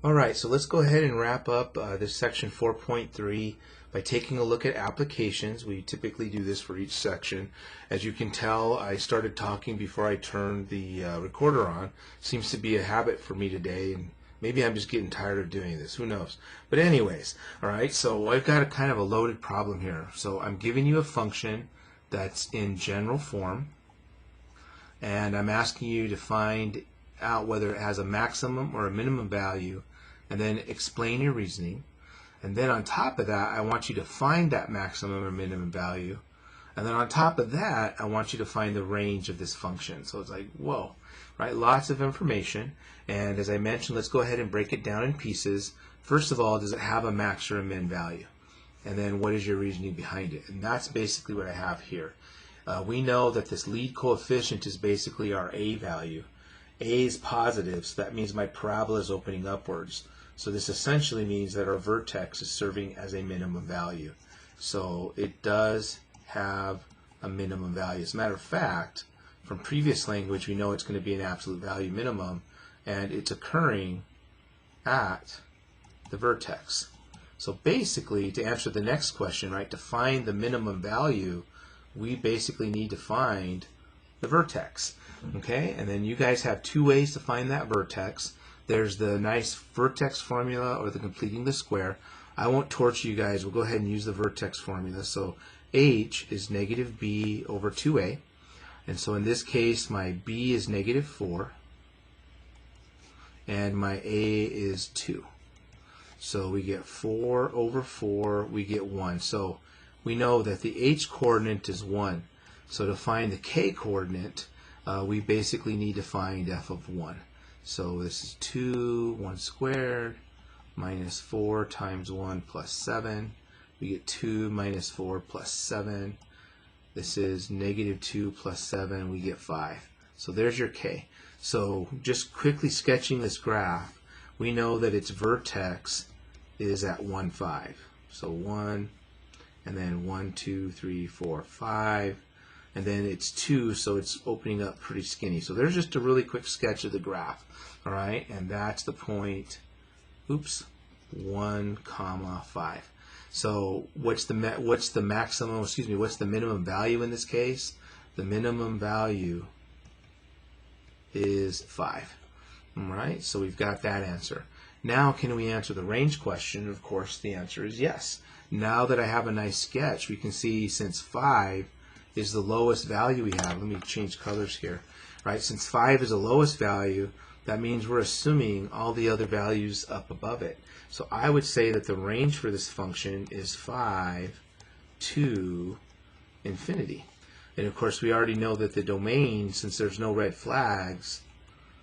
Alright, so let's go ahead and wrap up this section 4.3 by taking a look at applications. We typically do this for each section. As you can tell, I started talking before I turned the recorder on. Seems to be a habit for me today, and maybe I'm just getting tired of doing this. Who knows? But anyways, alright, so I've got a kind of a loaded problem here. So I'm giving you a function that's in general form, and I'm asking you to find out whether it has a maximum or a minimum value, and then explain your reasoning. And then on top of that, I want you to find that maximum or minimum value. And then on top of that, I want you to find the range of this function. So it's like, whoa, right? Lots of information. And as I mentioned, let's go ahead and break it down in pieces. First of all, does it have a max or a min value? And then what is your reasoning behind it? And that's basically what I have here. We know that this lead coefficient is basically our A value. A is positive, so that means my parabola is opening upwards. So this essentially means that our vertex is serving as a minimum value. So it does have a minimum value. As a matter of fact, from previous language, we know it's going to be an absolute value minimum, and it's occurring at the vertex. So basically, to answer the next question, right, to find the minimum value, we basically need to find the vertex. Okay, and then you guys have two ways to find that vertex. There's the nice vertex formula or the completing the square. I won't torture you guys. We'll go ahead and use the vertex formula. So h is negative b over 2a. And so in this case, my b is negative 4. And my a is 2. So we get 4 over 4. We get 1. So we know that the h coordinate is 1. So to find the k coordinate, we basically need to find f of 1. So this is 2, 1 squared, minus 4 times 1 plus 7. We get 2 minus 4 plus 7. This is negative 2 plus 7. We get 5. So there's your k. So just quickly sketching this graph, we know that its vertex is at 1, 5. So 1, and then 1, 2, 3, 4, 5. And then it's 2, so it's opening up pretty skinny. So there's just a really quick sketch of the graph, all right? And that's the point, 1, 5. So what's the maximum, what's the minimum value in this case? The minimum value is 5, all right? So we've got that answer. Now can we answer the range question? Of course, the answer is yes. Now that I have a nice sketch, we can see since 5 is the lowest value we have. Let me change colors here. Right? Since 5 is the lowest value, that means we're assuming all the other values up above it. So I would say that the range for this function is 5 to infinity. And of course, we already know that the domain, since there's no red flags,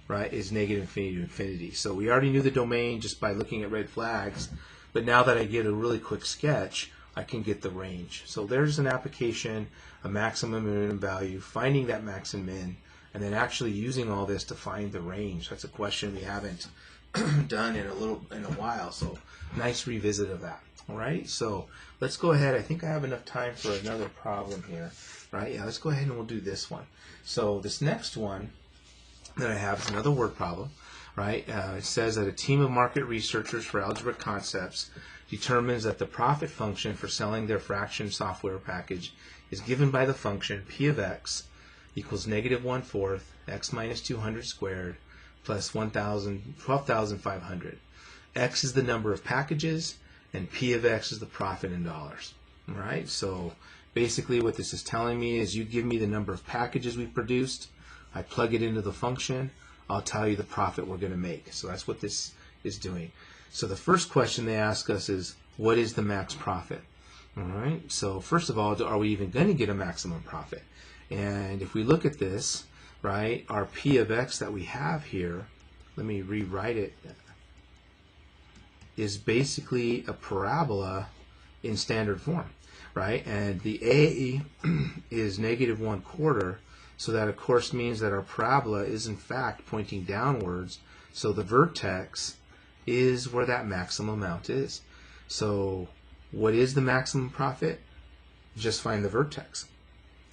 right, is negative infinity to infinity. So we already knew the domain just by looking at red flags. But now that I get a really quick sketch, I can get the range. So there's an application, a maximum and minimum value, finding that max and min, and then actually using all this to find the range. That's a question we haven't done in a while. So nice revisit of that. All right. So let's go ahead. I think I have enough time for another problem here. Right? Yeah. Let's go ahead and we'll do this one. So this next one that I have is another word problem. Right? It says that a team of market researchers for algebra concepts determines that the profit function for selling their fraction software package is given by the function p of x equals negative 1/4 x minus 200 squared plus 12,500. X is the number of packages, and p of x is the profit in dollars. All right? So basically what this is telling me is you give me the number of packages we produced, I plug it into the function, I'll tell you the profit we're going to make. So that's what this is doing. So the first question they ask us is, what is the max profit? All right. So first of all, are we even going to get a maximum profit? And if we look at this, right, our p of x that we have here, let me rewrite it, is basically a parabola in standard form, right? And the a is negative 1/4. So that, of course, means that our parabola is, in fact, pointing downwards. So the vertex is where that maximum amount is. So what is the maximum profit? Just find the vertex.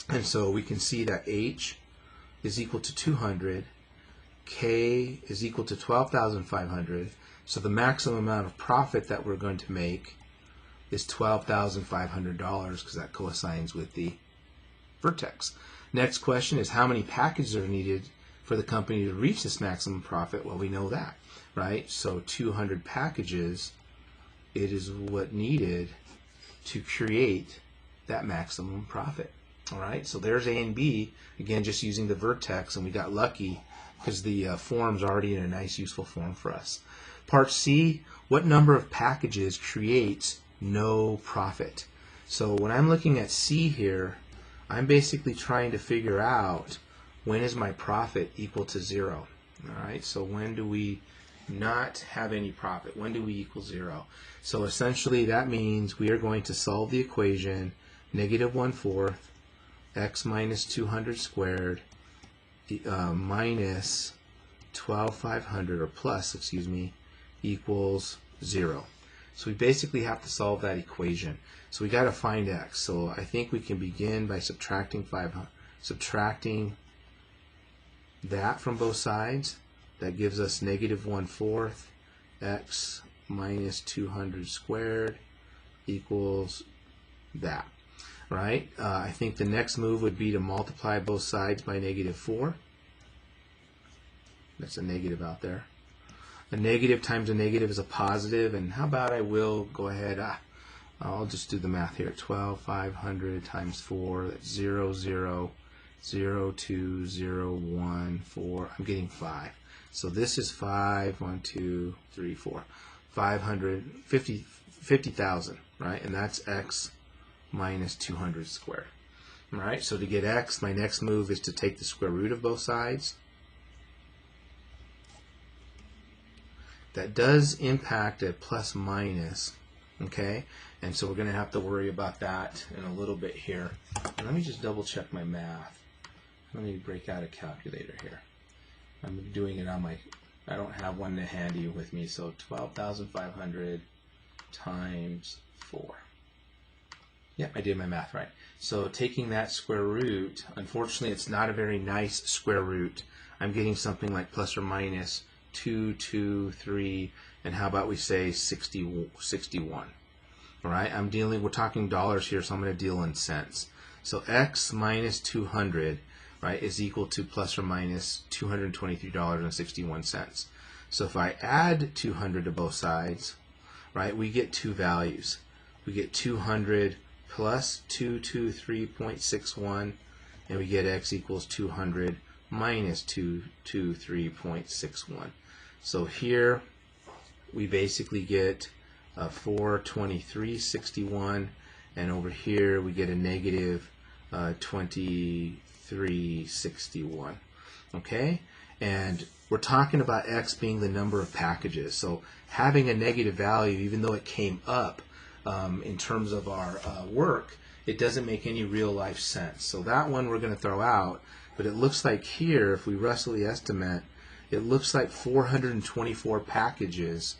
And so we can see that h is equal to 200 K is equal to 12,500. So the maximum amount of profit that we're going to make is $12,500 because that coincides with the vertex. Next question is how many packages are needed for the company to reach this maximum profit? Well, we know that, right? So 200 packages, it is what needed to create that maximum profit. All right, so there's A and B, again, just using the vertex, and we got lucky because the form's already in a nice, useful form for us. Part C, what number of packages creates no profit? So when I'm looking at C here, I'm basically trying to figure out when is my profit equal to 0. All right, so when do we not have any profit? When do we equal 0? So essentially that means we are going to solve the equation -1/4 x minus 200 squared minus 12,500 or plus, excuse me, equals 0. So we basically have to solve that equation. So we got to find x. So I think we can begin by subtracting that from both sides. That gives us -1/4 x minus 200 squared equals that. Right? I think the next move would be to multiply both sides by -4. That's a negative out there. A negative times a negative is a positive, and how about I will go ahead, I'll just do the math here. 12,500 times 4, that's 0, 0, 0, 2, 0, 1, 4. I'm getting 5. So this is 5, 1, 2, 3, 4. 50,000, right? And that's x minus 200 squared. All right, so to get x, my next move is to take the square root of both sides. That does impact a plus minus, okay? And so we're going to have to worry about that in a little bit here. And let me just double check my math. Let me break out a calculator here. I'm doing it on my, I don't have one handy with me, so 12,500 times 4. Yeah, I did my math right. So taking that square root, unfortunately it's not a very nice square root. I'm getting something like plus or minus 2, 2, 3, and how about we say 61. All right, we're talking dollars here, so I'm going to deal in cents. So x minus 200, right, is equal to plus or minus $223.61. So if I add 200 to both sides, right, we get two values. We get 200 plus 223.61, and we get x equals 200 minus 223.61. So here we basically get 423.61, and over here we get a negative 23.61. Okay, and we're talking about x being the number of packages. So having a negative value, even though it came up in terms of our work, it doesn't make any real life sense. So that one we're going to throw out. But it looks like here, if we roughly estimate, it looks like 424 packages,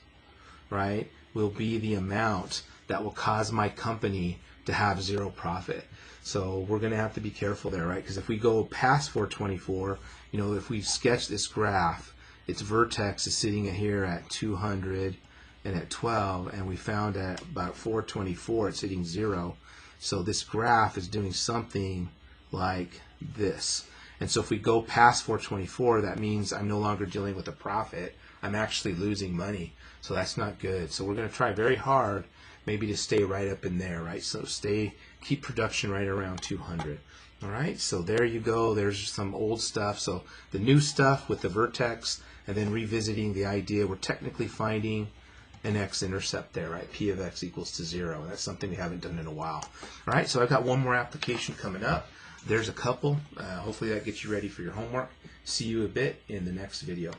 right, will be the amount that will cause my company to have 0 profit. So we're going to have to be careful there, right? Because if we go past 424, you know, if we sketch this graph, its vertex is sitting here at 200 and at 12, and we found at about 424 it's hitting 0. So this graph is doing something like this. And so if we go past 424, that means I'm no longer dealing with a profit. I'm actually losing money. So that's not good. So we're going to try very hard maybe to stay right up in there, right? So keep production right around 200. All right, so there you go. There's some old stuff. So the new stuff with the vertex, and then revisiting the idea we're technically finding an x-intercept there, right? P of x equals to 0. That's something we haven't done in a while. All right, so I've got one more application coming up. There's a couple. Hopefully that gets you ready for your homework. See you a bit in the next video.